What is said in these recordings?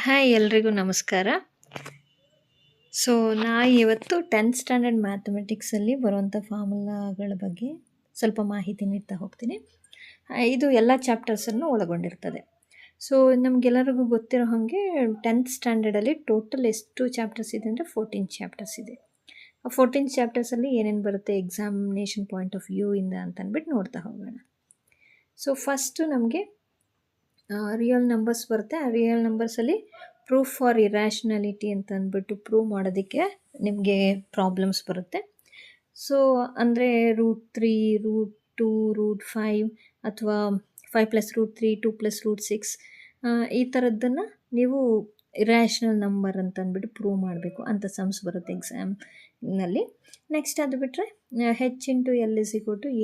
Hi ಎಲ್ರಿಗೂ ನಮಸ್ಕಾರ. So ಇವತ್ತು 10th ಸ್ಟ್ಯಾಂಡರ್ಡ್ ಮ್ಯಾಥಮೆಟಿಕ್ಸಲ್ಲಿ ಬರುವಂಥ ಫಾರ್ಮುಲಾಗಳ ಬಗ್ಗೆ ಸ್ವಲ್ಪ ಮಾಹಿತಿ ನೀಡ್ತಾ ಹೋಗ್ತೀನಿ. ಇದು ಎಲ್ಲ ಚಾಪ್ಟರ್ಸನ್ನು ಒಳಗೊಂಡಿರ್ತದೆ. ಸೊ ನಮಗೆಲ್ಲರಿಗೂ ಗೊತ್ತಿರೋ ಹಾಗೆ 10th ಸ್ಟ್ಯಾಂಡರ್ಡಲ್ಲಿ ಟೋಟಲ್ ಎಷ್ಟು ಚಾಪ್ಟರ್ಸ್ ಇದೆ ಅಂದರೆ 14 ಚಾಪ್ಟರ್ಸ್ ಇದೆ. ಆ 14 ಚಾಪ್ಟರ್ಸಲ್ಲಿ ಏನೇನು ಬರುತ್ತೆ ಎಕ್ಸಾಮಿನೇಷನ್ ಪಾಯಿಂಟ್ ಆಫ್ ವ್ಯೂ ಇಂದ ಅಂತ ಅಂದ್ಬಿಟ್ಟು ನೋಡ್ತಾ ಹೋಗೋಣ. ಸೊ ಫಸ್ಟು ನಮಗೆ ರಿಯಲ್ ನಂಬರ್ಸ್ ಬರುತ್ತೆ. ಆ ರಿಯಲ್ ನಂಬರ್ಸಲ್ಲಿ ಪ್ರೂಫ್ ಫಾರ್ ಇರ್ಯಾಷನಾಲಿಟಿ ಅಂತ ಅಂದ್ಬಿಟ್ಟು ಪ್ರೂವ್ ಮಾಡೋದಕ್ಕೆ ನಿಮಗೆ ಪ್ರಾಬ್ಲಮ್ಸ್ ಬರುತ್ತೆ. ಸೊ ಅಂದರೆ √3, √2, √5 ಅಥವಾ 5 + √3, 2 + √6 ಈ ಥರದ್ದನ್ನು ನೀವು ಇರ್ಯಾಷನಲ್ ನಂಬರ್ ಅಂತ ಅಂದ್ಬಿಟ್ಟು ಪ್ರೂವ್ ಮಾಡಬೇಕು ಅಂತ ಸಮ್ಸ್ ಬರುತ್ತೆ ಎಕ್ಸಾಮ್ನಲ್ಲಿ. ನೆಕ್ಸ್ಟ್ ಅದು ಬಿಟ್ಟರೆ H × L =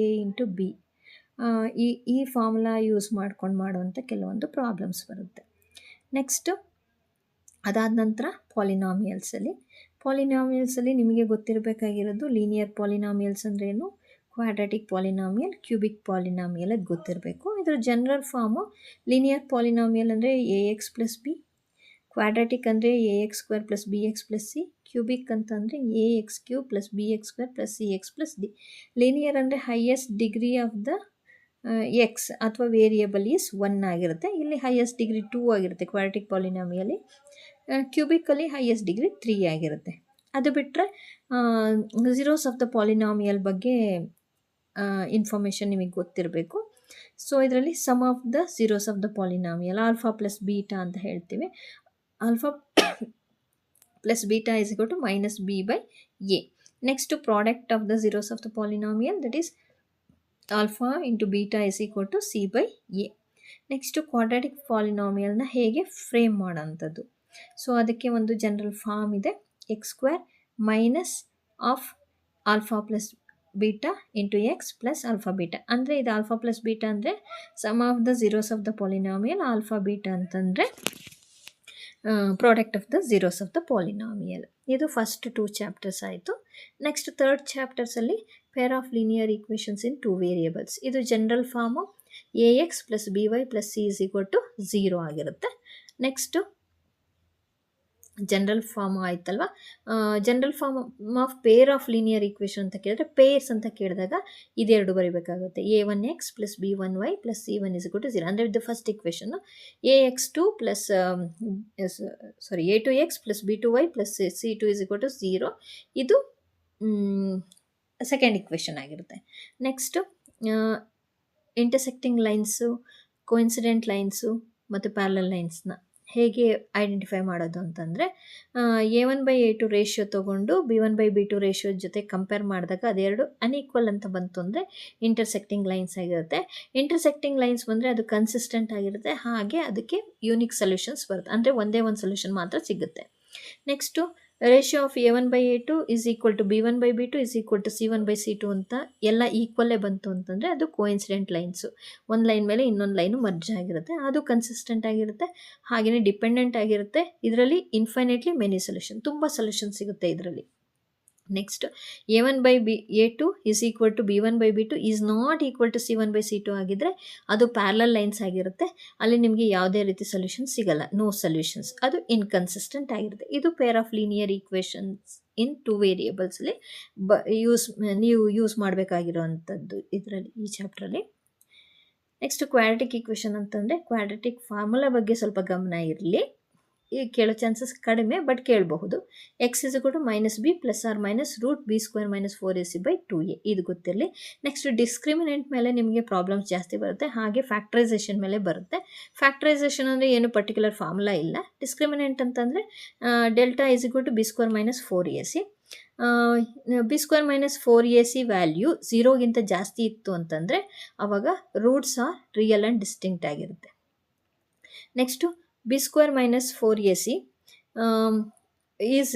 A × B ಈ ಫಾರ್ಮುಲಾ ಯೂಸ್ ಮಾಡ್ಕೊಂಡು ಮಾಡುವಂಥ ಕೆಲವೊಂದು ಪ್ರಾಬ್ಲಮ್ಸ್ ಬರುತ್ತೆ. ನೆಕ್ಸ್ಟು ಅದಾದ ನಂತರ ಪಾಲಿನಾಮಿಯಲ್ಸಲ್ಲಿ ನಿಮಗೆ ಗೊತ್ತಿರಬೇಕಾಗಿರೋದು ಲೀನಿಯರ್ ಪಾಲಿನಾಮಿಯಲ್ಸ್ ಅಂದ್ರೇನು, ಕ್ವಾಡ್ರಾಟಿಕ್ ಪಾಲಿನಾಮಿಯಲ್, ಕ್ಯೂಬಿಕ್ ಪಾಲಿನಾಮಿಯಲ್ ಅದು ಗೊತ್ತಿರಬೇಕು. ಇದರ ಜನರಲ್ ಫಾರ್ಮು ಲೀನಿಯರ್ ಪಾಲಿನಾಮಿಯಲ್ ಅಂದರೆ AX + B, ಕ್ವಾಡ್ರಾಟಿಕ್ ಅಂದರೆ AX² + BX + C, ಕ್ಯೂಬಿಕ್ ಅಂತಂದರೆ AX³ + BX² + CX + D. Linear ಅಂದರೆ highest degree of the x ಅಥವಾ ವೇರಿಯಬಲ್ ಈಸ್ 1 ಆಗಿರುತ್ತೆ. ಇಲ್ಲಿ ಹೈಯೆಸ್ಟ್ ಡಿಗ್ರಿ 2 ಆಗಿರುತ್ತೆ ಕ್ವಾಡ್ರಾಟಿಕ್ ಪಾಲಿನಾಮಿಯಲ್ಲಿ. ಕ್ಯೂಬಿಕಲ್ಲಿ ಹೈಯೆಸ್ಟ್ ಡಿಗ್ರಿ 3 ಆಗಿರುತ್ತೆ. ಅದು ಬಿಟ್ಟರೆ ಝೀರೋಸ್ ಆಫ್ ದ ಪಾಲಿನಾಮಿಯಲ್ ಬಗ್ಗೆ ಇನ್ಫಾರ್ಮೇಷನ್ ನಿಮಗೆ ಗೊತ್ತಿರಬೇಕು. ಸೊ ಇದರಲ್ಲಿ sum of the zeros of the polynomial alpha + beta ಅಂತ ಹೇಳ್ತೀವಿ. Alpha + beta = -b/a. Next product of the zeros of the polynomial that is alpha × beta = c/a. Next quadratic ಪಾಲಿನಾಮಿಯಲ್ನ ಹೇಗೆ frame ಮಾಡೋಂಥದ್ದು. So ಅದಕ್ಕೆ ಒಂದು general form ಇದೆ, x² - of alpha + beta × x + alpha beta. ಅಂದರೆ ಇದು alpha + beta ಅಂದರೆ sum of the zeros of the polynomial, alpha beta ಅಂತಂದರೆ product of the zeros of the polynomial. ಇದು first 2 chapters ಆಯಿತು. Next 3rd ಚಾಪ್ಟರ್ಸಲ್ಲಿ pair of linear equations in 2 variables. ಇದು general form AX + BY + C = 0 ಆಗಿರುತ್ತೆ. Next general form ಆಯ್ತಲ್ವ. General form of peer of linear equation ಅಂತ ಕೇಳಿದ್ರೆ pairs ಅಂತ ಕೇಳಿದಾಗ ಇದೆರಡು ಬರೀಬೇಕಾಗುತ್ತೆ. A1x + B1y + C1 = 0. ಅಂದರೆ ಇದು ಫಸ್ಟ್ ಈಕ್ವೇಷನ್ನು. A2x + B2y + C2 = 0. ಇದು ಸೆಕೆಂಡ್ ಈಕ್ವೇಷನ್ ಆಗಿರುತ್ತೆ. Next intersecting lines, coincident lines ಮತ್ತು ಪ್ಯಾರಲಲ್ ಲೈನ್ಸ್ನ ಹೇಗೆ ಐಡೆಂಟಿಫೈ ಮಾಡೋದು ಅಂತಂದರೆ A1/A2 ರೇಷಿಯೋ ತೊಗೊಂಡು B1/B2 ರೇಷಿಯೋ ಜೊತೆ ಕಂಪೇರ್ ಮಾಡಿದಾಗ ಅದೆರಡು ಅನ್ಈಕ್ವಲ್ ಅಂತ ಬಂತು ಅಂದರೆ ಇಂಟರ್ಸೆಕ್ಟಿಂಗ್ ಲೈನ್ಸ್ ಆಗಿರುತ್ತೆ. ಇಂಟರ್ಸೆಕ್ಟಿಂಗ್ ಲೈನ್ಸ್ ಬಂದರೆ ಅದು ಕನ್ಸಿಸ್ಟೆಂಟ್ ಆಗಿರುತ್ತೆ, ಹಾಗೆ ಅದಕ್ಕೆ ಯೂನಿಕ್ ಸೊಲ್ಯೂಷನ್ಸ್ ಬರುತ್ತೆ, ಅಂದರೆ ಒಂದೇ ಒಂದು ಸೊಲ್ಯೂಷನ್ ಮಾತ್ರ ಸಿಗುತ್ತೆ. Next ratio of A1/A2 = B1/B2 = C1/C2 ಅಂತ ಎಲ್ಲ ಈಕ್ವಲ್ಲೇ ಬಂತು ಅಂತಂದರೆ ಅದು ಕೋಇನ್ಸಿಡೆಂಟ್ ಲೈನ್ಸು. ಒಂದು ಲೈನ್ ಮೇಲೆ ಇನ್ನೊಂದು ಲೈನು ಮರ್ಜ್ ಆಗಿರುತ್ತೆ, ಅದು ಕನ್ಸಿಸ್ಟೆಂಟ್ ಆಗಿರುತ್ತೆ, ಹಾಗೆಯೇ ಡಿಪೆಂಡೆಂಟ್ ಆಗಿರುತ್ತೆ. ಇದರಲ್ಲಿ ಇನ್ಫೈನೈಟ್ಲಿ ಮೆನಿ ಸೊಲ್ಯೂಷನ್, ತುಂಬ ಸೊಲ್ಯೂಷನ್ ಸಿಗುತ್ತೆ ಇದರಲ್ಲಿ. Next A1/A2 = B1/B2 is not equal to C1/C2 ಆಗಿದ್ದರೆ ಅದು ಪ್ಯಾರಲಲ್ ಲೈನ್ಸ್ ಆಗಿರುತ್ತೆ. ಅಲ್ಲಿ ನಿಮಗೆ ಯಾವುದೇ ರೀತಿ ಸೊಲ್ಯೂಷನ್ ಸಿಗಲ್ಲ, ನೋ ಸೊಲ್ಯೂಷನ್ಸ್, ಅದು ಇನ್ಕನ್ಸಿಸ್ಟೆಂಟ್ ಆಗಿರುತ್ತೆ. ಇದು peer of linear equations in 2 ವೇರಿಯಬಲ್ಸಲ್ಲಿ ನೀವು ಯೂಸ್ ಮಾಡಬೇಕಾಗಿರೋವಂಥದ್ದು ಇದರಲ್ಲಿ, ಈ ಚಾಪ್ಟ್ರಲ್ಲಿ. ನೆಕ್ಸ್ಟ್ ಕ್ವಾಡ್ರಾಟಿಕ್ ಈಕ್ವೇಷನ್ ಅಂತಂದರೆ ಕ್ವಾಡ್ರಾಟಿಕ್ ಫಾರ್ಮುಲಾ ಬಗ್ಗೆ ಸ್ವಲ್ಪ ಗಮನ ಇರಲಿ. ಈಗ ಕೇಳೋ ಚಾನ್ಸಸ್ ಕಡಿಮೆ, ಬಟ್ ಕೇಳಬಹುದು. x = -b ± √b² - 4ac/2a. ಇದು ಗೊತ್ತಿರಲಿ. ನೆಕ್ಸ್ಟ್ ಡಿಸ್ಕ್ರಿಮಿನೆಂಟ್ ಮೇಲೆ ನಿಮಗೆ ಪ್ರಾಬ್ಲಮ್ಸ್ ಜಾಸ್ತಿ ಬರುತ್ತೆ, ಹಾಗೆ ಫ್ಯಾಕ್ಟ್ರೈಸೇಷನ್ ಮೇಲೆ ಬರುತ್ತೆ. ಫ್ಯಾಕ್ಟ್ರೈಸೇಷನ್ ಅಂದರೆ ಏನು ಪರ್ಟಿಕ್ಯುಲರ್ ಫಾರ್ಮುಲಾ ಇಲ್ಲ. ಡಿಸ್ಕ್ರಿಮಿನೆಂಟ್ ಅಂತಂದರೆ delta = b² - 4ac. b² - 4ac value 0ಗಿಂತ ಜಾಸ್ತಿ ಇತ್ತು ಅಂತಂದರೆ ಆವಾಗ roots are real and distinct ಆಗಿರುತ್ತೆ. Next b² - 4ac is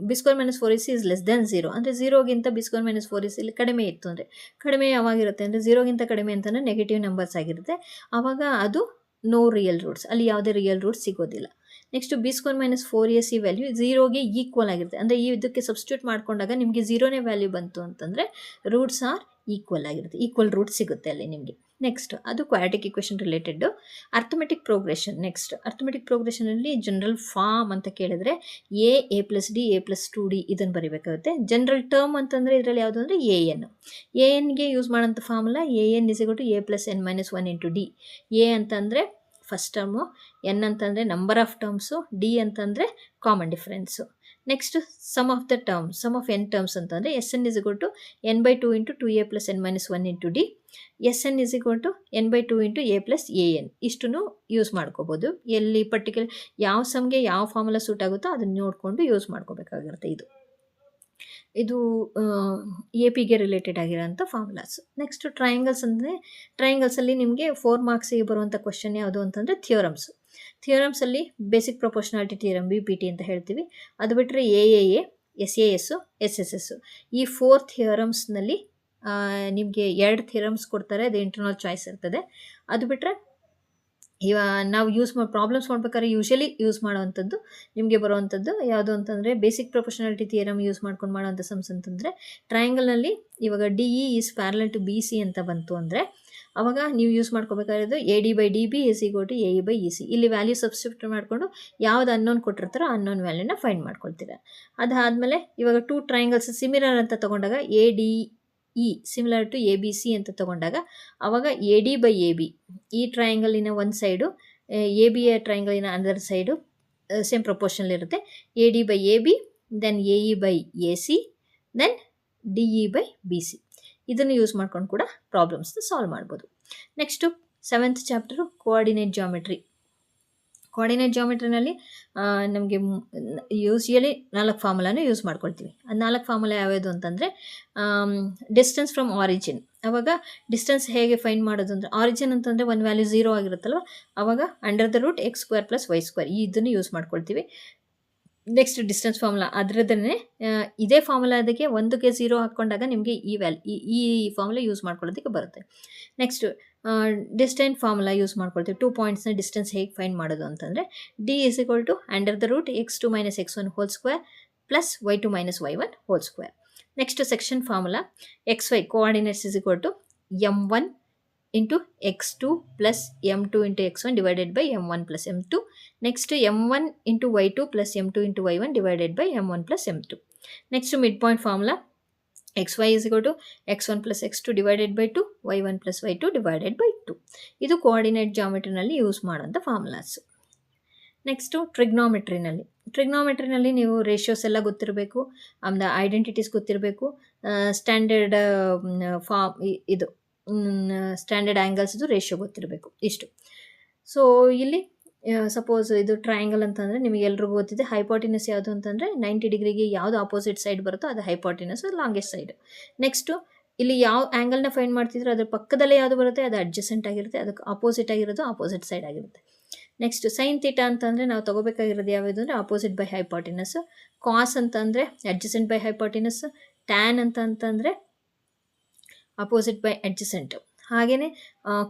b² - 4ac is less than 0. ಅಂದರೆ 0ಗಿಂತ b² - 4ac ಇಲ್ಲಿ ಕಡಿಮೆ ಇತ್ತು ಅಂದರೆ, ಕಡಿಮೆ ಯಾವಾಗಿರುತ್ತೆ ಅಂದರೆ 0ಗಿಂತ ಕಡಿಮೆ ಅಂತಂದರೆ ನೆಗೆಟಿವ್ ನಂಬರ್ಸ್ ಆಗಿರುತ್ತೆ, ಆವಾಗ ಅದು ನೋ ರಿಯಲ್ ರೂಟ್ಸ್, ಅಲ್ಲಿ ಯಾವುದೇ ರಿಯಲ್ ರೂಟ್ಸ್ ಸಿಗೋದಿಲ್ಲ. ನೆಕ್ಸ್ಟು b² - 4ac ವ್ಯಾಲ್ಯೂ 0ಗೆ ಈಕ್ವಲ್ ಆಗಿರುತ್ತೆ. ಅಂದರೆ ಇದಕ್ಕೆ ಸಬ್ಸ್ಟಿಟ್ಯೂಟ್ ಮಾಡಿಕೊಂಡಾಗ ನಿಮಗೆ 0ನೇ ವ್ಯಾಲ್ಯೂ ಬಂತು ಅಂತಂದರೆ ರೂಟ್ಸ್ ಆರ್ ಈಕ್ವಲ್ ಆಗಿರುತ್ತೆ, ಈಕ್ವಲ್ ರೂಟ್ಸ್ ಸಿಗುತ್ತೆ ಅಲ್ಲಿ ನಿಮಗೆ. ನೆಕ್ಸ್ಟ್ ಅದು quadratic equation related. Arithmetic progression. Next arithmetic ಪ್ರೋಗ್ರೆಷನಲ್ಲಿ ಜನರಲ್ ಫಾರ್ಮ್ ಅಂತ ಕೇಳಿದ್ರೆ A plus D A plus 2d ಇದನ್ನು ಬರೀಬೇಕಾಗುತ್ತೆ. ಜನರಲ್ ಟರ್ಮ್ ಅಂತಂದರೆ ಇದರಲ್ಲಿ ಯಾವುದು ಅಂದರೆ ಎ ಎನ್ಗೆ ಯೂಸ್ ಮಾಡೋಂಥ formula N is equal to A plus N minus 1 into D. A ಅಂತಂದರೆ ಫಸ್ಟ್ ಟರ್ಮು, ಎನ್ ಅಂತಂದರೆ ನಂಬರ್ ಆಫ್ ಟರ್ಮ್ಸು, ಡಿ ಅಂತಂದರೆ common difference. Next sum of the term, sum of N terms ಅಂತಂದರೆ S N is equal to N by 2 into 2a plus N minus 1 into D. S N is equal to N by 2 into A plus A N. ಇಷ್ಟನ್ನು use ಮಾಡ್ಕೋಬೋದು. ಎಲ್ಲಿ particular ಯಾವ ಸಮ್ಗೆ ಯಾವ formula suit ಆಗುತ್ತೋ ಅದನ್ನು ನೋಡಿಕೊಂಡು use ಮಾಡ್ಕೋಬೇಕಾಗಿರುತ್ತೆ. ಇದು A ಪಿಗೆ ರಿಲೇಟೆಡ್ ಆಗಿರೋಂಥ ಫಾರ್ಮುಲಾಸ್. ನೆಕ್ಸ್ಟ್ ಟ್ರಯಾಂಗಲ್ಸ್ ಅಂದರೆ ಟ್ರಯಾಂಗಲ್ಸಲ್ಲಿ ನಿಮಗೆ 4 ಮಾರ್ಕ್ಸಿಗೆ ಬರುವಂಥ ಕ್ವಶನ್ ಯಾವುದು ಅಂತಂದರೆ ಥಿಯೋರಮ್ಸು. ಥಿಯೋರಮ್ಸಲ್ಲಿ ಬೇಸಿಕ್ ಪ್ರೊಪೋರ್ಷನಾಲಿಟಿ ಥಿಯರಮ್ BPT ಅಂತ ಹೇಳ್ತೀವಿ. ಅದು ಬಿಟ್ಟರೆ AAA, SAS, SSS ಈ 4 ಥಿಯರಮ್ಸ್ನಲ್ಲಿ ನಿಮಗೆ 2 ಥಿಯರಮ್ಸ್ ಕೊಡ್ತಾರೆ. ಅದು ಇಂಟರ್ನಲ್ ಚಾಯ್ಸ್ ಇರ್ತದೆ. ಅದು ಬಿಟ್ಟರೆ ನಾವು ಪ್ರಾಬ್ಲಮ್ಸ್ ಮಾಡ್ಬೇಕಾದ್ರೆ ಯೂಶಲಿ ಯೂಸ್ ಮಾಡೋವಂಥದ್ದು ನಿಮಗೆ ಬರುವಂಥದ್ದು ಯಾವುದು ಅಂತಂದರೆ ಬೇಸಿಕ್ ಪ್ರೊಪೋರ್ಷನಾಲಿಟಿ ಥಿಯರಮ್ ಯೂಸ್ ಮಾಡ್ಕೊಂಡು ಮಾಡೋವಂಥ ಸಮ್ಸ್ ಅಂತಂದರೆ ಟ್ರಯಾಂಗಲ್ನಲ್ಲಿ ಇವಾಗ DE is parallel to BC ಅಂತ ಬಂತು ಅಂದರೆ ಅವಾಗ ನೀವು ಯೂಸ್ ಮಾಡ್ಕೋಬೇಕಾಗಿರೋದು AD by DB is equal to AE by EC. ಇಲ್ಲಿ ವ್ಯಾಲ್ಯೂ ಸಬ್ಸ್ಟಿಟ್ಯೂಟ್ ಮಾಡಿಕೊಂಡು ಯಾವ್ದು ಅನ್ನೋನ್ ಕೊಟ್ಟಿರ್ತಾರೋ ಅನ್ನೋನ್ ವ್ಯಾಲ್ಯೂನ ಫೈಂಡ್ ಮಾಡ್ಕೊಳ್ತೀರಾ. ಅದಾದಮೇಲೆ ಇವಾಗ 2 ಟ್ರಯಾಂಗಲ್ಸ್ ಸಿಮಿಲರ್ ಅಂತ ತೊಗೊಂಡಾಗ ADE ಸಿಮಿಲರ್ ಟು ABC ಅಂತ ತೊಗೊಂಡಾಗ ಅವಾಗ AD ಬೈ AB ಈ ಟ್ರಯಾಂಗಲಿನ ಒಂದು ಸೈಡು ABಯ ಟ್ರಯಾಂಗಲಿನ ಅದರ್ ಸೈಡು ಸೇಮ್ ಪ್ರಪೋರ್ಷನಲ್ ಇರುತ್ತೆ. AD by AB then AE by AC then DE by BC. ಇದನ್ನು ಯೂಸ್ ಮಾಡ್ಕೊಂಡು ಕೂಡ ಪ್ರಾಬ್ಲಮ್ಸ್ನ ಸಾಲ್ವ್ ಮಾಡ್ಬೋದು. Next 7th chapter coordinate geometry. Coordinate ಜಾಮೆಟ್ರಿನಲ್ಲಿ ನಮಗೆ ಯೂಸ್ವಲಿ 4 ಫಾರ್ಮುಲಾನು ಯೂಸ್ ಮಾಡ್ಕೊಳ್ತೀವಿ. ಅದು 4 ಫಾರ್ಮುಲಾ ಯಾವ್ಯಾವುದು ಅಂತಂದರೆ ಡಿಸ್ಟೆನ್ಸ್ ಫ್ರಮ್ ಆರಿಜಿನ್. ಆವಾಗ ಡಿಸ್ಟೆನ್ಸ್ ಹೇಗೆ ಫೈಂಡ್ ಮಾಡೋದು ಅಂದರೆ ಆರಿಜಿನ್ ಅಂತಂದರೆ ಒಂದು ವ್ಯಾಲ್ಯೂ 0 ಆಗಿರುತ್ತಲ್ವ, ಆವಾಗ under the root x² plus y² ಇದನ್ನು ಯೂಸ್ ಮಾಡ್ಕೊಳ್ತೀವಿ. ನೆಕ್ಸ್ಟ್ ಡಿಸ್ಟೆನ್ಸ್ ಫಾರ್ಮುಲಾ ಅದರದನ್ನೇ ಇದೇ ಫಾರ್ಮುಲಾ ಅದಕ್ಕೆ 1ಗೆ 0 ಹಾಕ್ಕೊಂಡಾಗ ನಿಮಗೆ ಈ ಫಾರ್ಮುಲಾ ಯೂಸ್ ಮಾಡ್ಕೊಳ್ಳೋದಕ್ಕೆ ಬರುತ್ತೆ. ನೆಕ್ಸ್ಟು ಡಿಸ್ಟೆನ್ಸ್ ಫಾರ್ಮುಲಾ ಯೂಸ್ ಮಾಡ್ಕೊಳ್ತೀವಿ. 2 ಪಾಯಿಂಟ್ಸ್ನ ಡಿಸ್ಟೆನ್ಸ್ ಹೇಗೆ ಫೈಂಡ್ ಮಾಡೋದು ಅಂತಂದರೆ D is equal to under the root x2 minus x1 whole square plus y2 minus y1 whole square. Next section formula XY coordinates is equal to m1 into x2 plus m2 into x1 divided by m1 plus m2. Next m1 into y2 plus m2 into y1 divided by m1 plus m2. Next mid point formula XY is equal to x1 plus x2 divided by 2, y1 plus y2 divided by 2. ಇದು coordinate ಜಾಮೆಟ್ರಿನಲ್ಲಿ use ಮಾಡೋಂಥ formulas. Next ಟ್ರಿಗ್ನೋಮೆಟ್ರಿನಲ್ಲಿ ನೀವು ratios ಎಲ್ಲ ಗೊತ್ತಿರಬೇಕು, ಆಮೇಲೆ identities ಗೊತ್ತಿರಬೇಕು, standard ಇದು standard ಆ್ಯಂಗಲ್ಸ್ದು ratio ಗೊತ್ತಿರಬೇಕು. ಇಷ್ಟು. ಸೊ ಇಲ್ಲಿ ಸಪೋಸ್ ಇದು ಟ್ರಯಾಂಗಲ್ ಅಂತಂದರೆ ನಿಮಗೆ ಎಲ್ರಿಗೂ ಗೊತ್ತಿದೆ. ಹೈಪಾಟಿನಸ್ ಯಾವುದು ಅಂತಂದರೆ 90 ಡಿಗ್ರಿಗೆ ಯಾವುದು ಆಪೋಸಿಟ್ ಸೈಡ್ ಬರುತ್ತೋ ಅದು ಹೈಪಾಟಿನಸ್, ಲಾಂಗೆಸ್ಟ್ ಸೈಡ್. ನೆಕ್ಸ್ಟು ಇಲ್ಲಿ ಯಾವ ಆ್ಯಂಗಲ್ನ ಫೈಂಡ್ ಮಾಡ್ತಿದ್ರು ಅದ್ರ ಪಕ್ಕದಲ್ಲೇ ಯಾವುದು ಬರುತ್ತೆ ಅದು ಅಡ್ಜಸೆಂಟ್ ಆಗಿರುತ್ತೆ, ಅದಕ್ಕೆ ಆಪೋಸಿಟ್ ಆಗಿರೋದು ಆಪೋಸಿಟ್ ಸೈಡ್ ಆಗಿರುತ್ತೆ. ನೆಕ್ಸ್ಟ್ ಸೈನ್ ಥೀಟಾ ಅಂತಂದರೆ ನಾವು ತೊಗೋಬೇಕಾಗಿರೋದು ಯಾವುದು ಅಂದರೆ ಆಪೋಸಿಟ್ ಬೈ ಹೈಪಾಟಿನಸ್. ಕಾಸ್ ಅಂತಂದರೆ ಅಡ್ಜಸೆಂಟ್ ಬೈ ಹೈಪಾಟಿನಸ್. ಟ್ಯಾನ್ ಅಂತಂದರೆ ಅಪೋಸಿಟ್ ಬೈ ಅಡ್ಜಸೆಂಟು. ಹಾಗೆಯೇ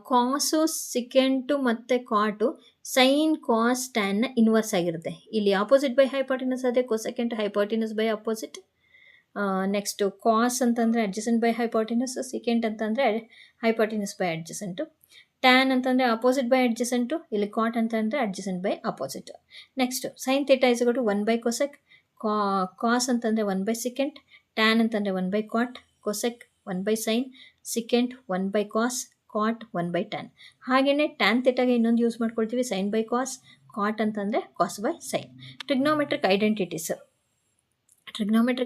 ಕಾಸು ಸಿಕೆಂಟು ಮತ್ತು ಕಾಟು ಸೈನ್ ಕಾಸ್ ಟ್ಯಾನ್ನ ಇನ್ವರ್ಸ್ ಆಗಿರುತ್ತೆ. ಇಲ್ಲಿ ಆಪೋಸಿಟ್ ಬೈ ಹೈಪಾಟಿನಸ್ ಅದೇ cosecant hypotenuse by opposite. Next cos ಅಂತಂದರೆ ಅಡ್ಜಸೆಂಟ್ ಬೈ ಹೈಪಾಟಿನಸ್, ಸಿಕೆಂಟ್ ಅಂತಂದರೆ ಹೈಪಾಟಿನಸ್ ಬೈ ಅಡ್ಜಸೆಂಟು. ಟ್ಯಾನ್ ಅಂತಂದರೆ ಅಪೋಸಿಟ್ ಬೈ ಅಡ್ಜಸೆಂಟು, ಇಲ್ಲಿ ಕಾಟ್ ಅಂತಂದರೆ adjacent by opposite. Next sine theta is equal to 1 by cosec, cos ಅಂತಂದರೆ 1 by secant, tan ಅಂತಂದರೆ 1 by cot, cosec 1 by sine, secant 1 by cos, cot 1 by tan. ಹಾಗೆಯೇ tan ಥೀಟಾಗೆ ಇನ್ನೊಂದು use ಮಾಡ್ಕೊಳ್ತೀವಿ sine by cos, cot ಅಂತಂದರೆ cos by sine. Trigonometric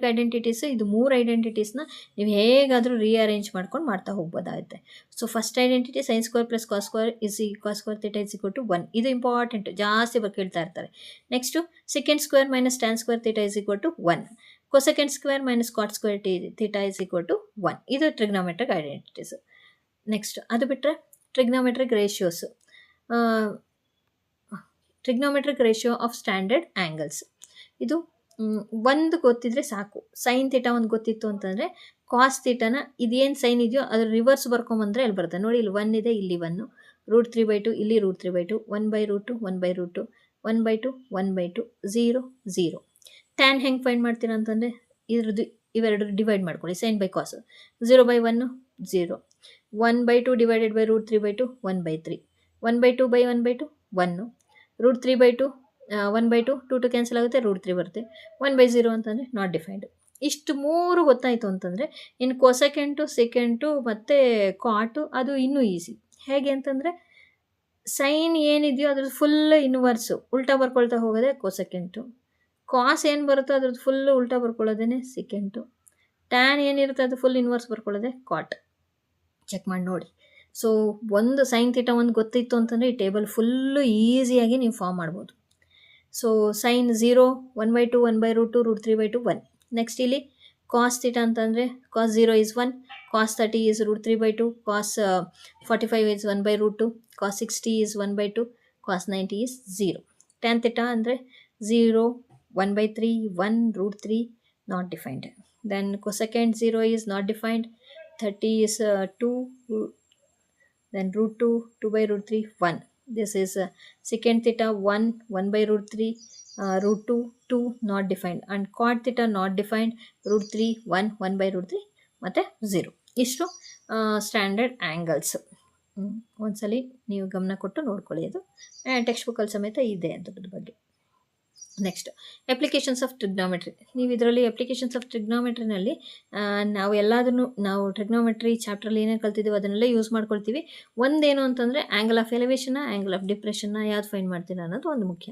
identities ಇದು 3 ಐಡೆಂಟಿಟೀಸ್ನ ನೀವು ಹೇಗಾದರೂ ರೀಅರೇಂಜ್ ಮಾಡ್ಕೊಂಡು ಮಾಡ್ತಾ ಹೋಗ್ಬೋದಾಗುತ್ತೆ. So first identity sine square plus cos square cos square theta is equal to 1. ಇದು ಇಂಪಾರ್ಟೆಂಟ್, ಜಾಸ್ತಿ ಕೇಳ್ತಾ ಇರ್ತಾರೆ. Next secant square minus tan square theta is equal to 1. Cosecant square minus cot square theta is equal to 1. ಇದು trigonometric identities. Next ಅದು ಬಿಟ್ಟರೆ trigonometric ratios. Trigonometric ratio of standard angles ಇದು ಒಂದು ಗೊತ್ತಿದ್ರೆ ಸಾಕು. ಸೈನ್ ಥೀಟಾ ಒಂದು ಗೊತ್ತಿತ್ತು ಅಂತಂದರೆ ಕಾಸ್ ಥೀಟಾನ ಇದೇನು ಸೈನ್ ಇದೆಯೋ ಅದ್ರ ರಿವರ್ಸ್ ಬರ್ಕೊಂಬಂದರೆ ಅಲ್ಲಿ ಬರುತ್ತೆ ನೋಡಿ. ಇಲ್ಲಿ 1 ಇದೆ, ಇಲ್ಲಿ 1, √3/2 ಇಲ್ಲಿ √3/2, 1/√2 1/√2 1/2 1/2 0 0. ಟ್ಯಾನ್ ಹೆಂಗೆ ಫೈಂಡ್ ಮಾಡ್ತೀರಾ ಅಂತಂದರೆ ಇವೆರಡು ಡಿವೈಡ್ ಮಾಡ್ಕೊಳ್ಳಿ. ಸೈನ್ ಬೈ ಕಾಸು 0/1 0, 1/2 ಡಿವೈಡೆಡ್ ಬೈ ರೂಟ್ 3/2 1/3. 1/2 ಬೈ 1/2 1. ರೂಟ್ 3/2 1/2 2 ಕ್ಯಾನ್ಸಲ್ ಆಗುತ್ತೆ, ರೂಟ್ 3 ಬರುತ್ತೆ. 1/0 ಅಂತಂದರೆ ನಾಟ್ ಡಿಫೈನ್ಡ್. ಇಷ್ಟು 3 ಗೊತ್ತಾಯಿತು ಅಂತಂದರೆ ಇನ್ನು ಕೊಸೆಕೆಂಟು, ಸೆಕೆಂಟು ಮತ್ತು ಕಾಟು ಅದು ಇನ್ನೂ ಈಸಿ. ಹೇಗೆ ಅಂತಂದರೆ ಸೈನ್ ಏನಿದೆಯೋ ಅದ್ರದ್ದು ಫುಲ್ ಇನ್ವರ್ಸು ಉಲ್ಟಾ ಬರ್ಕೊಳ್ತಾ ಹೋಗೋದೇ ಕೊಸೆಕೆಂಟು. ಕಾಸ್ ಏನು ಬರುತ್ತೋ ಅದ್ರದ್ದು ಫುಲ್ಲು ಉಲ್ಟಾ ಬರ್ಕೊಳ್ಳೋದೇ ಸೆಕೆಂಟು. ಟ್ಯಾನ್ ಏನಿರುತ್ತೆ ಅದು ಫುಲ್ ಇನ್ವರ್ಸ್ ಬರ್ಕೊಳ್ಳೋದೆ ಕಾಟ್. ಚೆಕ್ ಮಾಡಿ ನೋಡಿ. ಸೊ ಒಂದು ಸೈನ್ ಥೀಟಾ ಒಂದು ಗೊತ್ತಿತ್ತು ಅಂತಂದರೆ ಈ ಟೇಬಲ್ ಫುಲ್ಲು ಈಸಿಯಾಗಿ ನೀವು ಫಾರ್ಮ್ ಮಾಡ್ಬೋದು. So sine 0 1/2 1/√2 root 3/2 1. ನೆಕ್ಸ್ಟ್ ಇಲ್ಲಿ ಕಾಸ್ ಥೀಟಾ ಅಂತಂದರೆ cos 0 is 1, cos 30 is root 3/2, cos 45 is 1/√2, cos 60 is 1/2, cos 90 is 0. Tan theta ಅಂದರೆ 0 1/3 1 root 3 not defined. Then cosecant 0 is not defined, 30 is 2, then root 2, 2/√3, 1. This is secant theta 1, 1/√3, root 2, 2 not defined, and cot theta not defined, root 3, 1, 1/√3 ಮತ್ತು 0. ಇಷ್ಟು standard angles. ಒಂದ್ಸಲಿ ನೀವು ಗಮನ ಕೊಟ್ಟು ನೋಡ್ಕೊಳ್ಳಿ, ಅದು text ಬುಕ್ಕಲ್ಲಿ ಸಮೇತ ಇದೆ ಅದ್ರ ಬಗ್ಗೆ. Next applications of trigonometry. ನೀವು ಇದರಲ್ಲಿ ಅಪ್ಲಿಕೇಶನ್ಸ್ ಆಫ್ ಟ್ರಿಗ್ನಾಮೆಟ್ರಿನಲ್ಲಿ ನಾವು ಎಲ್ಲದನ್ನು ನಾವು ಟ್ರಿಗ್ನಾಮೆಟ್ರಿ ಚಾಪ್ಟ್ರಲ್ಲಿ ಏನೇನು ಕಲ್ತಿದ್ದೀವಿ ಅದನ್ನೆಲ್ಲ ಯೂಸ್ ಮಾಡ್ಕೊಳ್ತೀವಿ. ಒಂದೇನು ಅಂತಂದರೆ ಆ್ಯಂಗಲ್ ಆಫ್ ಎಲಿವೇಷನ್ನ, ಆ್ಯಂಗಲ್ ಆಫ್ ಡಿಪ್ರೆಷನ್ನ ಯಾವ್ದು ಫೈಂಡ್ ಮಾಡ್ತೀರಾ ಅನ್ನೋದು ಒಂದು ಮುಖ್ಯ.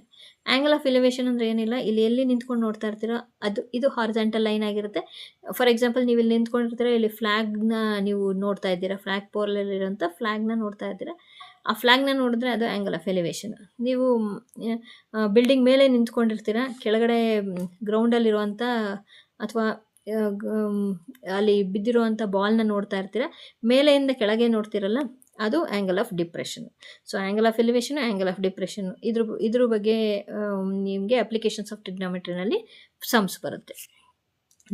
ಆ್ಯಂಗಲ್ ಆಫ್ ಎಲಿವೇಷನ್ ಅಂದರೆ ಏನಿಲ್ಲ, ಇಲ್ಲಿ ಎಲ್ಲಿ ನಿಂತ್ಕೊಂಡು ನೋಡ್ತಾ ಇರ್ತೀರೋ ಇದು ಹಾರಿಜಾಂಟಲ್ ಲೈನ್ ಆಗಿರುತ್ತೆ. ಫಾರ್ ಎಕ್ಸಾಂಪಲ್ ನೀವು ಇಲ್ಲಿ ನಿಂತ್ಕೊಂಡಿರ್ತೀರ, ಇಲ್ಲಿ ಫ್ಲ್ಯಾಗ್ನ ನೀವು ನೋಡ್ತಾ ಇದ್ದೀರಾ, ಫ್ಲ್ಯಾಗ್ ಪೋಲಲ್ಲಿರೋಂಥ ಫ್ಲ್ಯಾಗ್ನ ನೋಡ್ತಾ ಇದ್ದೀರಾ. ಆ ಫ್ಲ್ಯಾಗ್ನ ನೋಡಿದ್ರೆ ಅದು ಆ್ಯಂಗಲ್ ಆಫ್ ಎಲಿವೇಷನ್. ನೀವು ಬಿಲ್ಡಿಂಗ್ ಮೇಲೆ ನಿಂತ್ಕೊಂಡಿರ್ತೀರ, ಕೆಳಗಡೆ ಗ್ರೌಂಡಲ್ಲಿರುವಂಥ ಅಥವಾ ಅಲ್ಲಿ ಬಿದ್ದಿರುವಂಥ ಬಾಲ್ನ ನೋಡ್ತಾ ಇರ್ತೀರ, ಮೇಲೆಯಿಂದ ಕೆಳಗೆ ನೋಡ್ತಿರಲ್ಲ, ಅದು angle of depression. So angle of elevation, angle of depression, ಇದ್ರ ಬಗ್ಗೆ ನಿಮಗೆ ಅಪ್ಲಿಕೇಶನ್ಸ್ ಆಫ್ ಟ್ರಿಗ್ನಾಮೆಟ್ರಿನಲ್ಲಿ ಸಮ್ಸ್ ಬರುತ್ತೆ.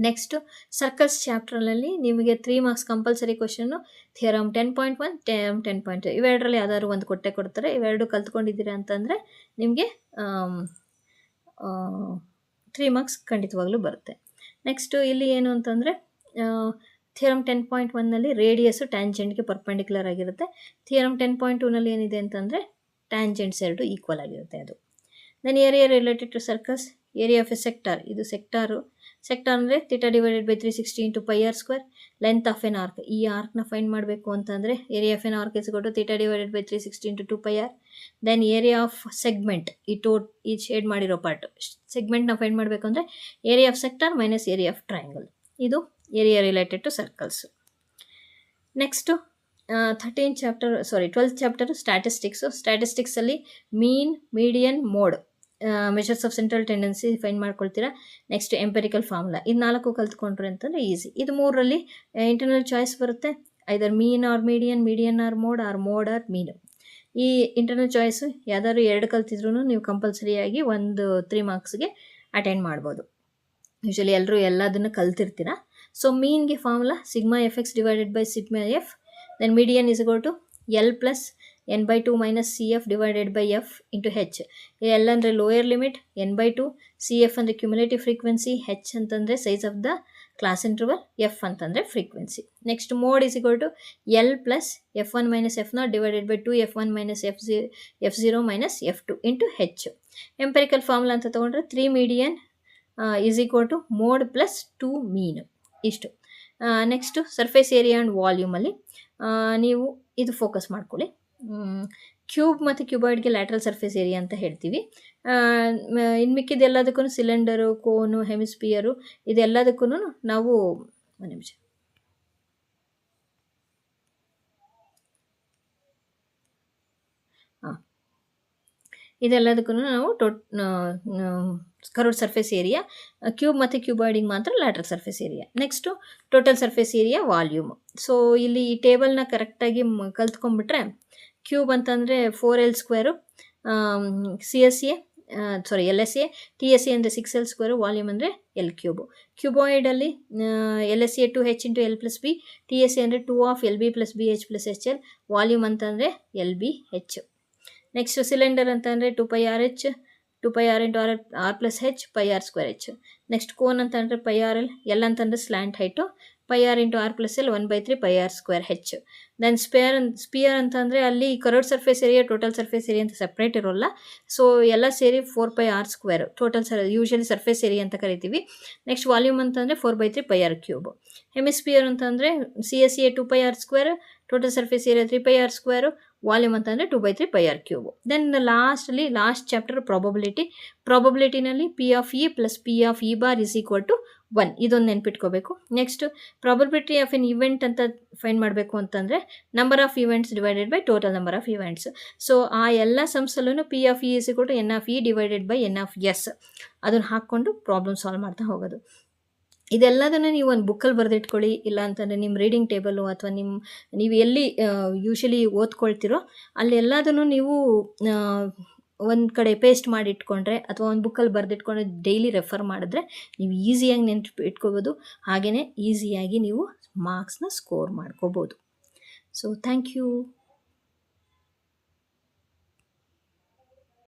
ನೆಕ್ಸ್ಟು ಸರ್ಕಲ್ಸ್ ಚಾಪ್ಟ್ರಲ್ಲಿ ನಿಮಗೆ 3 marks compulsory question, theorem 10.1, theorem 10.2 ಇವೆರಡರಲ್ಲಿ ಯಾವ್ದಾದ್ರು ಒಂದು ಕೊಡ್ತಾರೆ. ಇವೆರಡು ಕಲ್ತ್ಕೊಂಡಿದ್ದೀರಾ ಅಂತಂದರೆ ನಿಮಗೆ 3 ಮಾರ್ಕ್ಸ್ ಖಂಡಿತವಾಗ್ಲೂ ಬರುತ್ತೆ. ನೆಕ್ಸ್ಟು ಇಲ್ಲಿ ಏನು ಅಂತಂದರೆ ಥಿಯರಮ್ 10.1ನಲ್ಲಿ ರೇಡಿಯಸ್ಸು ಟ್ಯಾಂಜೆಂಟ್ಗೆ ಪರ್ಪೆಂಡಿಕ್ಯುಲರ್ ಆಗಿರುತ್ತೆ. ಥಿಯರಮ್ 10.2ನಲ್ಲಿ ಏನಿದೆ ಅಂತಂದರೆ ಟ್ಯಾಂಜೆಂಟ್ಸ್ ಎರಡು ಈಕ್ವಲ್ ಆಗಿರುತ್ತೆ ಅದು. Then area related to circles, area of a sector, ಇದು ಸೆಕ್ಟಾರು ಅಂದರೆ theta divided by 360 into pi R square. Length of an arc, ಈ ಆರ್ಕ್ನ ಫೈಂಡ್ ಮಾಡಬೇಕು ಅಂತಂದರೆ area of an arc is equal to theta divided by 360 into 2 pi r. Then area of segment, ಈ shade ಮಾಡಿರೋ part ಸೆಗ್ಮೆಂಟ್ನ find ಮಾಡಬೇಕು ಅಂದರೆ area of sector minus area of triangle. ಇದು area related to circles. Next 12th chapter statistics. ಸ್ಟ್ಯಾಟಿಸ್ಟಿಕ್ಸಲ್ಲಿ mean, median, mode, measures of central tendency find ಮಾಡ್ಕೊಳ್ತೀರಾ. Next empirical formula, ಇದು 4 ಕಲ್ತ್ಕೊಂಡ್ರೆ ಅಂತಂದರೆ ಈಸಿ. ಇದು 3ರಲ್ಲಿ ಇಂಟರ್ನಲ್ ಚಾಯ್ಸ್ ಬರುತ್ತೆ, either mean or median, median or mode or mean. ಈ internal choice ಯಾವ್ದಾದ್ರು 2 ಕಲ್ತಿದ್ರೂ ನೀವು ಕಂಪಲ್ಸರಿಯಾಗಿ ಒಂದು 3 ಮಾರ್ಕ್ಸ್ಗೆ ಅಟೆಂಡ್ ಮಾಡ್ಬೋದು. ಯೂಶಲಿ ಎಲ್ಲರೂ ಎಲ್ಲದನ್ನು ಕಲ್ತಿರ್ತೀರ. ಸೊ ಮೀನ್ಗೆ formula sigma F X divided by sigma F. Then median is equal to L plus n/2 minus C F divided by F into H. L ಅಂದರೆ lower limit, n/2, C F ಅಂದರೆ cumulative frequency, H ಅಂತಂದರೆ size of the class interval, F ಅಂತಂದರೆ frequency. Next mode is equal to L plus f1 minus f0 divided by 2f1 minus f0 minus f2 into H. Empirical formula ಅಂತ ತೊಗೊಂಡ್ರೆ 3 median is equal to mode plus 2 mean. ಇಷ್ಟು. Next surface area and ವಾಲ್ಯೂಮಲ್ಲಿ ನೀವು ಇದು focus ಮಾಡ್ಕೊಳ್ಳಿ. Cube ಮತ್ತು ಕ್ಯೂಬಾಯ್ಡ್ಗೆ lateral surface area ಅಂತ ಹೇಳ್ತೀವಿ. ಇನ್ನು ಮಿಕ್ಕಿದೆಲ್ಲದಕ್ಕೂ ಸಿಲಿಂಡರು, ಕೋನು, ಹೆಮಿಸ್ಪಿಯರು ಇದೆಲ್ಲದಕ್ಕೂ ನಾವು ಒಂದು ನಿಮಿಷ ಇದೆಲ್ಲದಕ್ಕೂ ನಾವು ಕರ್ವ್ಡ್ ಸರ್ಫೇಸ್ ಏರಿಯಾ, ಕ್ಯೂಬ್ ಮತ್ತು ಕ್ಯೂಬಾಯ್ಡಿಗೆ ಮಾತ್ರ lateral surface area. Next total surface area, volume. So ಇಲ್ಲಿ ಈ ಟೇಬಲ್ನ ಕರೆಕ್ಟಾಗಿ ಕಲ್ತ್ಕೊಂಡ್ಬಿಟ್ರೆ ಕ್ಯೂಬ್ ಅಂತಂದರೆ 4L², LSA, TSA ಅಂದರೆ 6L², ವಾಲ್ಯೂಮ್ ಅಂದರೆ L³. ಕ್ಯೂಬಾಯ್ಡಲ್ಲಿ LSA 2H into L plus B, TSA ಅಂದರೆ 2 of LB plus BH plus HL, volume ಅಂತಂದರೆ LBH. ನೆಕ್ಸ್ಟ್ ಸಿಲಿಂಡರ್ ಅಂತಂದರೆ 2πRH, 2πR into R plus H, πR² H. Next cone ಅಂತಂದರೆ πRL, L ಅಂತಂದರೆ slant height, pi R into R plus L 1/3 pi R square H. Then sphere ಅಂತಂದರೆ ಅಲ್ಲಿ curved surface area total surface area ಅಂತ separate ಇರೋಲ್ಲ. So ಎಲ್ಲ ಸೇರಿ 4 pi R square total usually surface area ಅಂತ ಕರಿತೀವಿ. Next volume ಅಂತಂದರೆ 4/3 pi R cube. Hemisphere ಅಂತಂದರೆ CSA 2 pi R square, total surface area 3 pi R square, volume ಅಂತಂದರೆ 2/3 pi R cube. Then last chapter ಪ್ರಾಬಬಿಲಿಟಿನಲ್ಲಿ P of E plus P of E bar is equal to 1. ಇದೊಂದು ನೆನ್ಪಿಟ್ಕೋಬೇಕು. Next probability of an event ಅಂತ find ಮಾಡಬೇಕು ಅಂತಂದರೆ number of events divided by total number of events. So ಆ ಎಲ್ಲ ಸಮ್ಸಲ್ಲೂ P of E is equal to N of E divided by N of S ಅದನ್ನು ಹಾಕ್ಕೊಂಡು ಪ್ರಾಬ್ಲಮ್ ಸಾಲ್ವ್ ಮಾಡ್ತಾ ಹೋಗೋದು. ಇದೆಲ್ಲದನ್ನು ನೀವು ಒಂದು ಬುಕ್ಕಲ್ಲಿ ಬರೆದಿಟ್ಕೊಳ್ಳಿ, ಇಲ್ಲ ಅಂತಂದರೆ ನಿಮ್ಮ ರೀಡಿಂಗ್ ಟೇಬಲು ಅಥವಾ ನೀವು ಎಲ್ಲಿ ಯೂಶಲಿ ಓದ್ಕೊಳ್ತಿರೋ ಅಲ್ಲಿ ಎಲ್ಲದನ್ನು ನೀವು ಒಂದು ಕಡೆ ಪೇಸ್ಟ್ ಮಾಡಿ ಇಟ್ಕೊಂಡ್ರೆ ಅಥವಾ ಒಂದು ಬುಕ್ಕಲ್ಲಿ ಬರೆದಿಟ್ಕೊಂಡು ಡೈಲಿ ರೆಫರ್ ಮಾಡಿದ್ರೆ ನೀವು ಈಸಿಯಾಗಿ ನೆನಪು ಇಟ್ಕೋಬೋದು. ಹಾಗೆಯೇ ಈಸಿಯಾಗಿ ನೀವು ಮಾರ್ಕ್ಸ್ನ ಸ್ಕೋರ್ ಮಾಡ್ಕೋಬೋದು. So thank you.